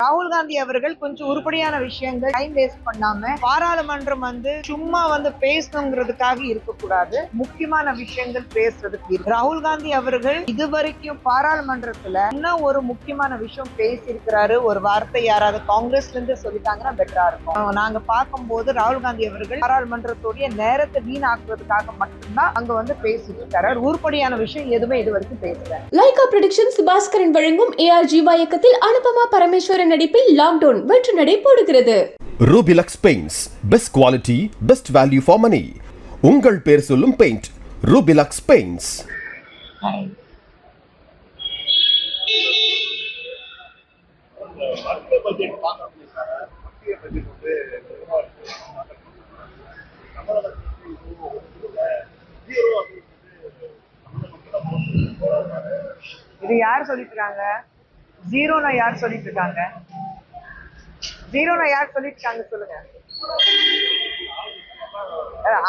ராகுல் காந்தி அவர்கள் கொஞ்சம் உருப்படியான விஷயங்கள் டைம் வேஸ்ட் பண்ணாம பாராளுமன்றம் சும்மா பேசணுங்கிறதுக்காக இருக்கக்கூடாது. முக்கியமான விஷயங்கள் பேசுறதுக்கு இருக்கு. ராகுல் காந்தி அவர்கள் இதுவரைக்கும் பாராளுமன்றத்துல இன்னும் ஒரு முக்கியமான விஷயம் பேசியிருக்கிறாரு. ஒரு வார்த்தை யாராவது காங்கிரஸ்ல இருந்து சொல்லிட்டாங்கன்னா பெட்டரா இருக்கும். நாங்க பார்க்கும்போது ராகுல் காந்தி அவர்கள் பாராளுமன்றத்துடைய நேரத்தை வீணாக்குறதுக்காக மட்டும்தான் அங்க பேசிட்டு இருக்காரு. உருப்படியான விஷயம் எதுவுமே இது வரைக்கும் பேசல. லைகா ப்ரொடக்ஷன்ஸ் பாஸ்கரன் வழங்கும் ஏஆர் ஜீவா இயக்கத்தில் அனுபமா பரமேஸ்வரன் நடிப்பில் லாக்டவுன் வெற்றி நடை போடுகிறது. Rubilux paints, best quality, best value for money. உங்கள் பேர் சொல்லும் பெயிண்ட் ரூபிலக்ஸ் பெயிண்ட்ஸ். இது யார் சொல்லிட்டு இருக்காங்க? ஜீரோனா யார் சொல்லிட்டு இருக்காங்க? ஜீரோனா யார் சொல்லிட்டு இருக்காங்க சொல்லுங்க.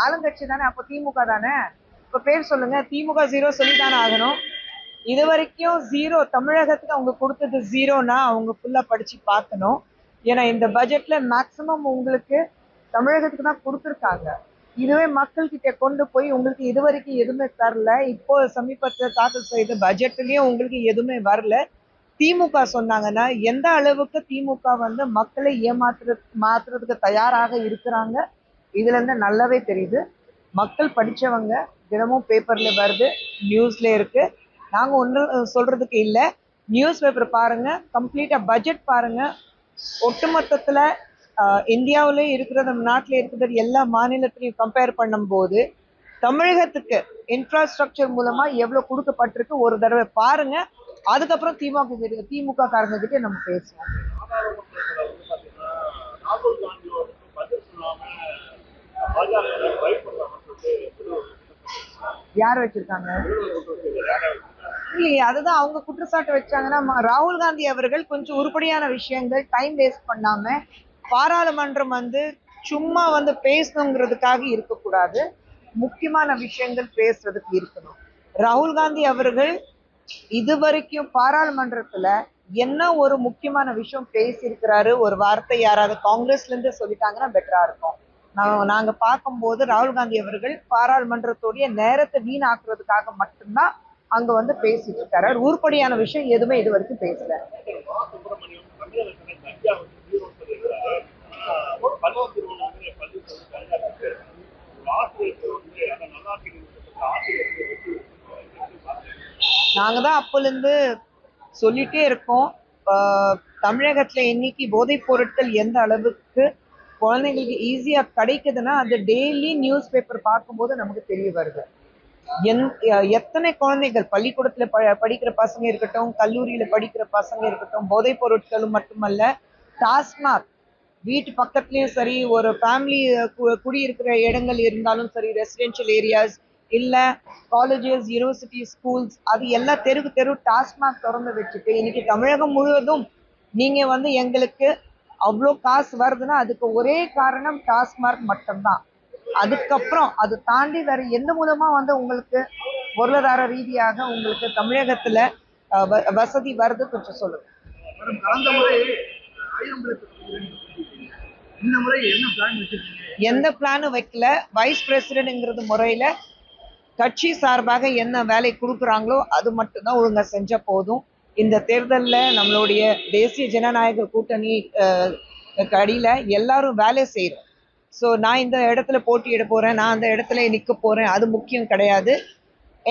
ஆளுங்கட்சி தானே, அப்போ திமுக தானே. இப்ப பேர் சொல்லுங்க. திமுக ஜீரோ சொல்லித்தானே ஆகணும். இது வரைக்கும் ஜீரோ தமிழகத்துக்கு அவங்க கொடுத்தது ஜீரோனா அவங்க ஃபுல்லா படிச்சு பார்க்கணும். ஏன்னா இந்த பட்ஜெட்ல மேக்சிமம் உங்களுக்கு தமிழகத்துக்கு தான் கொடுத்துருக்காங்க. இதுவே மக்கள் கிட்ட கொண்டு போய் உங்களுக்கு இது வரைக்கும் எதுவுமே தரல. இப்போ சமீபத்தில் தாக்கல் செய்த பட்ஜெட்லயும் உங்களுக்கு எதுவுமே வரல. திமுக சொன்னாங்கன்னா எந்த அளவுக்கு திமுக மக்களை மாத்துறதுக்கு தயாராக இருக்கிறாங்க இதுல இருந்து நல்லாவே தெரியுது. மக்கள் படிச்சவங்க, தினமும் பேப்பர்ல வருது, நியூஸ்ல இருக்கு. நாங்க ஒன்று சொல்றதுக்கு இல்லை. நியூஸ் பேப்பர் பாருங்க, கம்ப்ளீட்டா பட்ஜெட் பாருங்க. ஒட்டுமொத்தத்துல இந்தியாவிலே இருக்கிறது, நாட்டில் இருக்கிறது எல்லா மாநிலத்திலையும் கம்பேர் பண்ணும்போது தமிழகத்துக்கு இன்ஃப்ராஸ்ட்ரக்சர் மூலமா எவ்வளவு கொடுக்கப்பட்டிருக்கு ஒரு தடவை பாருங்க. அதுக்கப்புறம் திமுக காரங்க கிட்ட நம்ம பேசுவோம். யார் வச்சிருக்காங்க? இல்லையே, அதுதான் அவங்க குற்றச்சாட்டு வச்சாங்கன்னா ராகுல் காந்தி அவர்கள் கொஞ்சம் உருப்படியான விஷயங்கள் டைம் வேஸ்ட் பண்ணாம பாராளுமன்றம் சும்மா பேசணுங்கிறதுக்காக இருக்கக்கூடாது. முக்கியமான விஷயங்கள் பேசுறதுக்கு இருக்கணும். ராகுல் காந்தி அவர்கள் இதுவரைக்கும் பாராளுமன்றத்துல என்ன ஒரு முக்கியமான விஷயம் பேசியிருக்கிறாரு. ஒரு வார்த்தை யாராவது காங்கிரஸ்ல இருந்து சொல்லிட்டாங்கன்னா பெட்டரா இருக்கும். நாங்க பார்க்கும்போது ராகுல் காந்தி அவர்கள் பாராளுமன்றத்துடைய நேரத்தை வீணாக்குறதுக்காக மட்டும்தான் அங்க பேசிட்டு இருக்காரு. உருப்படியான விஷயம் எதுவுமே இது வரைக்கும் பேசல. நாங்க தான் அப்பல இருந்து சொல்லிட்டே இருக்கோம். தமிழகத்துல இன்னைக்கு போதைப் பொருட்கள் எந்த அளவுக்கு குழந்தைங்களுக்கு ஈஸியா கிடைக்குதுன்னா அது டெய்லி நியூஸ் பேப்பர் பார்க்கும்போது நமக்கு தெரிய வருது. எத்தனை குழந்தைகள் பள்ளிக்கூடத்துல படிக்கிற பசங்க இருக்கட்டும், கல்லூரியில படிக்கிற பசங்க இருக்கட்டும், போதைப் பொருட்களும் மட்டுமல்ல, டாஸ்மாக் வீட்டு பக்கத்துலயும் சரி, ஒரு ஃபேமிலி குடியிருக்கிற இடங்கள் இருந்தாலும் சரி, ரெசிடென்ஷியல் ஏரியாஸ் இல்ல காலேஜஸ், யூனிவர்சிட்டி, ஸ்கூல்ஸ், அது எல்லாம் தெருக்கு தெரு டாஸ்மாக் திறந்து வச்சுட்டு இன்னைக்கு தமிழகம் முழுவதும் நீங்க எங்களுக்கு அவ்வளோ காசு வருதுன்னா அதுக்கு ஒரே காரணம் டாஸ்மாக் மட்டும்தான். அதுக்கப்புறம் அது தாண்டி வேற எந்த மூலமா உங்களுக்கு பொருளாதார ரீதியாக உங்களுக்கு தமிழகத்துல வசதி வருது கொஞ்சம் சொல்லுங்க. எந்த பிளானும் வைக்கல. வைஸ் பிரசிடென்ட்ங்கிறது முறையில கட்சி சார்பாக என்ன வேலை கொடுக்குறாங்களோ அது மட்டும்தான் ஒழுங்கா செஞ்ச போதும். இந்த தேர்தலில் நம்மளுடைய தேசிய ஜனநாயக கூட்டணி அடியில எல்லாரும் வேலை செய்யறோம். ஸோ நான் இந்த இடத்துல போட்டியிட போறேன், நான் அந்த இடத்துல நிற்க போறேன், அது முக்கியம் கிடையாது.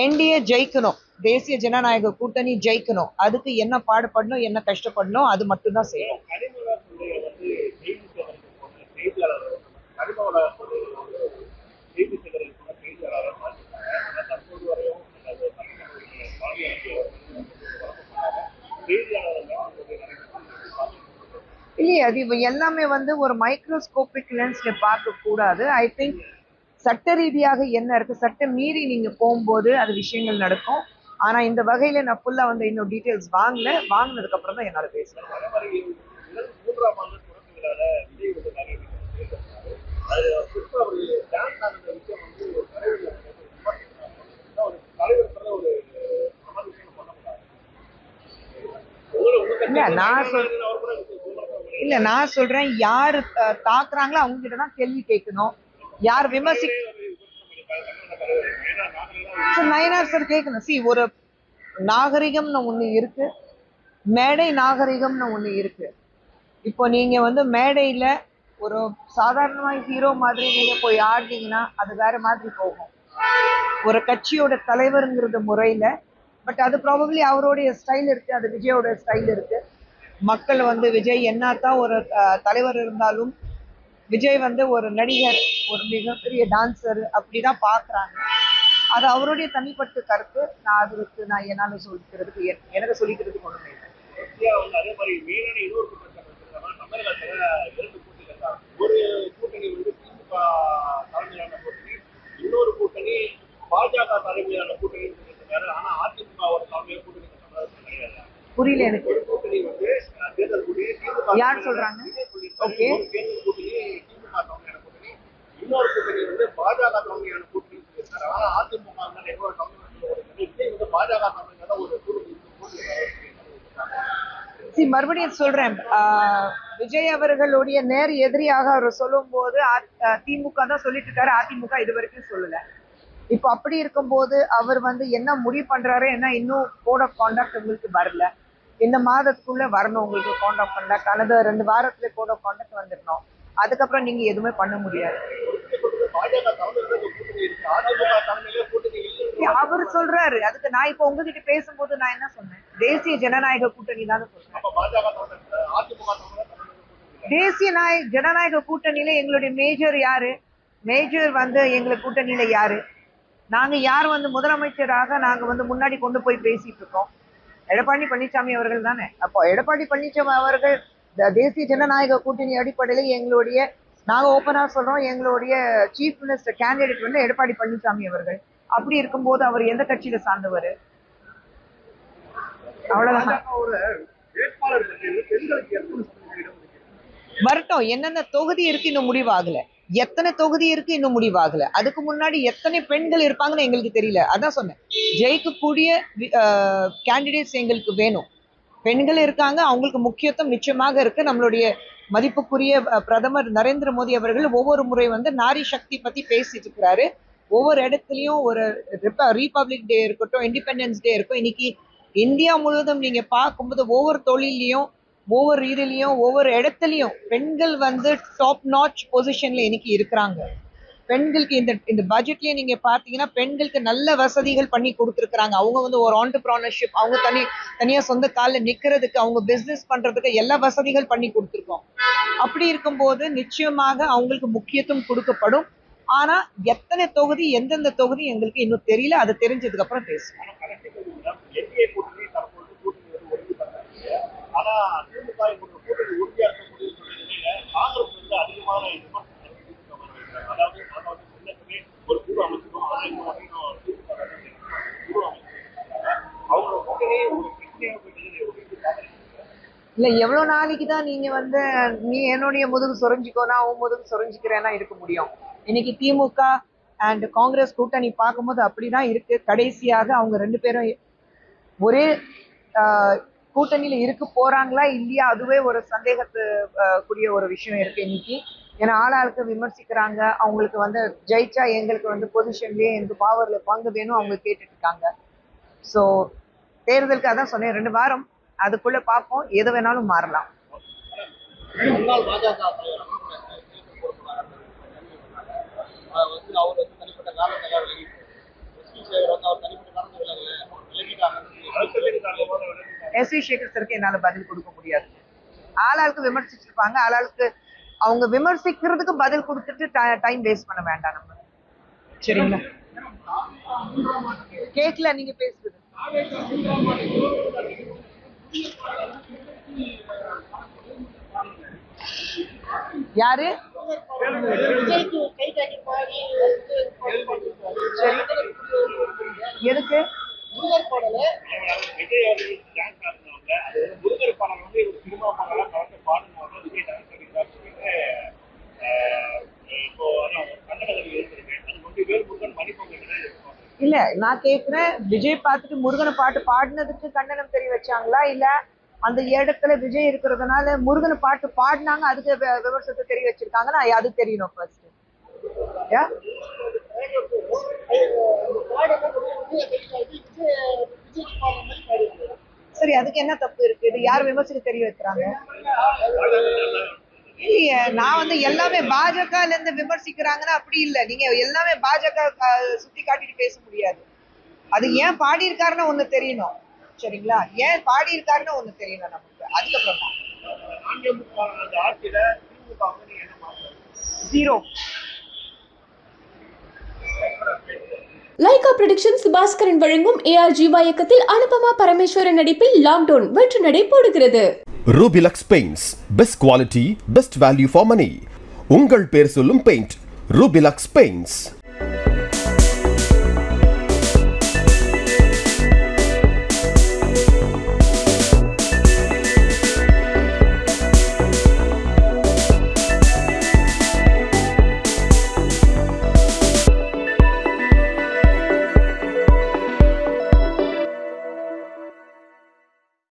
என்டிஏ ஜெயிக்கணும், தேசிய ஜனநாயக கூட்டணி ஜெயிக்கணும். அதுக்கு என்ன பாடுபடணும், என்ன கஷ்டப்படணும், அது மட்டும்தான் செய்யணும். இல்லையே, அது எல்லாமே ஒரு மைக்ரோஸ்கோபிக் லென்ஸ்ல பார்க்க கூடாது. ஐ திங்க் சட்ட ரீதியாக என்ன இருக்கு, சட்டம் மீறி நீங்க போகும்போது அது விஷயங்கள் நடக்கும். ஆனா இந்த வகையில நான் ஃபுல்லா இன்னும் டீட்டெயில்ஸ் வாங்கினதுக்கு அப்புறம் தான் என்னால பேசுறேன். இல்ல நான் இல்ல நான் சொல்றேன், யாரு தாக்குறாங்களோ அவங்க கிட்ட தான் கேள்வி கேட்கணும். யார் நயனார் சார் கேட்கணும். ஒரு நாகரிகம்னு ஒண்ணு இருக்கு, மேடை நாகரிகம்னு ஒண்ணு இருக்கு. இப்போ நீங்க வந்து மேடையில ஒரு சாதாரணமா ஹீரோ மாதிரி நீங்க போய் ஆடினீங்கன்னா அது வேற மாதிரி போகும். ஒரு கட்சியோட தலைவருங்கிறது முறையில, பட் அது ப்ராபப்ளி அவருடைய ஸ்டைல் இருக்கு, அது விஜயோட ஸ்டைல் இருக்கு. மக்கள் வந்து விஜய் என்னத்தான் ஒரு தலைவர் இருந்தாலும் விஜய் வந்து ஒரு நடிகர், ஒரு மிகப்பெரிய டான்சர் அப்படிதான் பாக்குறாங்க. அது அவருடைய தனிப்பட்ட கருத்து. நான் என்னால சொல்லிக்கிறதுக்கு எனக்கு சொல்லிக்கிறதுக்கு ஒண்ணுமே இல்லை. அதே மாதிரி மீனான இன்னொரு தமிழகத்துல 2 கூட்டணி இருக்காங்க. ஒரு கூட்டணி வந்து திமுக தலைமையிலான கூட்டணி, இன்னொரு கூட்டணி பாஜக தலைமையிலான கூட்டணி இருக்காரு. ஆனா அதிமுகவோட தலைமையில கூட்டணி கிடையாது. புரியல எனக்கு. ஒரு கூட்டணி வந்து தேர்தல் கூட்டணி திமுக யார் சொல்றாங்க? ஓகே, தேர்தல் கூட்டணி திமுக தலைமையிலான கூட்டணி, இன்னொரு கூட்டணி வந்து பாஜக தலைமையிலான கூட்டணி இருக்காரு. ஆனா அதிமுக எவ்வளவு தலைமையில வந்து பாஜக தலைமையில ஒரு கூட்டணி மறுபடியும் சொல்றேன், விஜய் அவர்களுடைய நேர் எதிரியாக அவர் சொல்லும் போது திமுக தான் சொல்லிட்டு இருக்காரு, அதிமுக இது வரைக்கும் சொல்லல. இப்போ அப்படி இருக்கும்போது அவர் வந்து என்ன முடிவு பண்றாரு, என்ன இன்னும் கோட் ஆஃப் கான்டாக்ட் உங்களுக்கு வரல. இந்த மாதத்துக்குள்ள வரணும் உங்களுக்கு கோட் ஆஃப் கான்டாக்ட், அல்லது 2 வாரத்துல கோட் ஆஃப் கான்டாக்ட் வந்துடணும். அதுக்கப்புறம் நீங்க எதுவுமே பண்ண முடியாது. அவர் சொல்றாரு. அதுக்கு நான் இப்ப உங்ககிட்ட பேசும்போது நான் என்ன சொன்னேன், தேசிய ஜனநாயக கூட்டணி தான் சொல்றேன். தேசிய ஜனநாயக கூட்டணியில எங்களுடைய மேஜர் யாரு? மேஜர் வந்து எங்களுக்கு கூட்டணியில யாரு? நாங்க யார் வந்து முதலமைச்சராக நாங்க வந்து முன்னாடி கொண்டு போய் பேசிட்டு இருக்கோம்? எடப்பாடி பழனிசாமி அவர்கள் தானே. அப்போ எடப்பாடி பழனிசாமி அவர்கள் தேசிய ஜனநாயக கூட்டணி அடிப்படையில் நாங்க ஓப்பனா சொல்றோம், எங்களுடைய சீஃப் மினிஸ்டர் கேண்டிடேட் வந்து எடப்பாடி பழனிசாமி அவர்கள். அப்படி இருக்கும்போது அவர் எந்த கட்சியில சார்ந்தவர்? அவ்வளவுதான். வரட்டும், என்னென்ன தொகுதி இருக்கு இன்னும் முடிவாகல, எத்தனை தொகுதி இருக்கு இன்னும் முடிவாகல. அதுக்கு முன்னாடி எத்தனை பெண்கள் இருப்பாங்கன்னு எங்களுக்கு தெரியல. அதான் சொன்னேன், ஜெயிக்கக்கூடிய கேண்டிடேட்ஸ் எங்களுக்கு வேணும். பெண்கள் இருக்காங்க, அவங்களுக்கு முக்கியத்துவம் நிச்சயமாக இருக்கு. நம்மளுடைய மதிப்புக்குரிய பிரதமர் நரேந்திர மோடி அவர்கள் ஒவ்வொரு முறை வந்து நாரி சக்தி பத்தி பேசிட்டு இருக்கிறாரு. ஒவ்வொரு இடத்துலயும் ஒரு ரிபப்ளிக் டே இருக்கட்டும், இண்டிபெண்டன்ஸ் டே இருக்கும். இன்னைக்கு இந்தியா முழுவதும் நீங்க பார்க்கும்போது ஒவ்வொரு தொழிலையும், ஒவ்வொரு இதுலயும், ஒவ்வொரு இடத்துலயும் பெண்கள் வந்து டாப் நாட்ச் பொசிஷன்ல இன்னைக்கு இருக்கிறாங்க. பெண்களுக்கு இந்த பட்ஜெட்லயே நீங்க பாத்தீங்கன்னா பெண்களுக்கு நல்ல வசதிகள் பண்ணி கொடுத்துருக்காங்க. அவங்க வந்து ஒரு ஆண்டர்பிரினர்ஷிப், அவங்க தனியா சொந்த காலில் நிக்கிறதுக்கு, அவங்க பிசினஸ் பண்றதுக்கு எல்லா வசதிகள் பண்ணி கொடுத்துருக்கோம். அப்படி இருக்கும்போது நிச்சயமாக அவங்களுக்கு முக்கியத்துவம் கொடுக்கப்படும். ஆனா எத்தனை தொகுதி, எந்தெந்த தொகுதி எங்களுக்கு இன்னும் தெரியல. அது தெரிஞ்சதுக்கு அப்புறம் பேசுவோம். ஆனா திமுக கூட்டணி உறுதியாக காங்கிரஸ் வந்து அதிகமான அதாவது ஒரு குழு அமைச்சிடும், அவங்களோட கூட்டணி ஒரு இல்ல எவ்வளவு நாளைக்கு தான் நீங்க வந்து நீ என்னுடைய முதுகு சொரிஞ்சிக்கோ, நான் உன் முதுகு சொரிஞ்சிக்கிறேன்னா இருக்க முடியும்? இன்னைக்கு திமுக அண்ட் காங்கிரஸ் கூட்டணி பார்க்கும்போது அப்படிதான் இருக்கு. கடைசியாக அவங்க 2 பேரும் ஒரே கூட்டணியில இருக்க போறாங்களா இல்லையா, அதுவே ஒரு சந்தேகத்துக்குரிய ஒரு விஷயம் இருக்கு இன்னைக்கு. ஏன்னா ஆளாளுக்கு விமர்சிக்கிறாங்க. அவங்களுக்கு வந்து ஜெயிச்சா எங்களுக்கு வந்து பொசிஷன்லயே எங்களுக்கு பவர்ல பங்கு வேணும் அவங்க கேட்டுட்டு இருக்காங்க. ஸோ தேர்தலுக்கு அதான் சொன்னேன், 2 வாரம் அதுக்குள்ள பார்ப்போம், எது வேணாலும் மாறலாம். எஸ்.வி. சேகர் சருக்கு என்னால பதில் கொடுக்க முடியாது. ஆளாளுக்கு விமர்சிச்சிருப்பாங்க, ஆளாளுக்கு அவங்க விமர்சிக்கிறதுக்கு பதில் கொடுத்துட்டு டைம் வேஸ்ட் பண்ண வேண்டாம் நம்ம. சரிங்களா? கேட்கல நீங்க பேசுறது. யாரு? எதுக்கு? இல்ல நான் கேக்குறேன், விஜய் பார்த்துட்டு முருகனை பாட்டு பாடினதுக்கு கண்டனம் தெரிய வச்சாங்களா, இல்ல அந்த இடத்துல விஜய் இருக்கிறதுனால முருகன் பாட்டு பாடினாங்க, அதுக்கு விமர்சனத்தை தெரிய வச்சிருக்காங்கன்னா அது தெரியணும் ஃபர்ஸ்ட். சரி, அதுக்கு என்ன தப்பு இருக்கு? இது யார் விமர்சனம் தெரிய வைக்கிறாங்க? இல்லையே, நான் எல்லாமே பாஜகல இருந்து விமர்சிக்கிறாங்கன்னா அப்படி இல்லை. நீங்க எல்லாமே பாஜக சுத்தி காட்டிட்டு பேச முடியாது. அது ஏன் பாடி இருக்காருன்னு ஒண்ணு தெரியணும், சரிங்களா? ஏன் பாடி இருக்காருன்னு ஒண்ணு தெரியணும் நமக்கு. அதுக்கப்புறம் ஜீரோ. லைகா ப்ரொடக்ஷன்ஸ் பாஸ்கரன் வழங்கும் ARGY இயக்கத்தில் அனுபமா பரமேஸ்வரன் நடிப்பில் லாக்டவுன் வெற்றி நடை போடுகிறது. Rubilux paints, best quality, best value for money. உங்கள் பேர் சொல்லும் பெயிண்ட் ரூபிலக்ஸ் பெயிண்ட்ஸ்.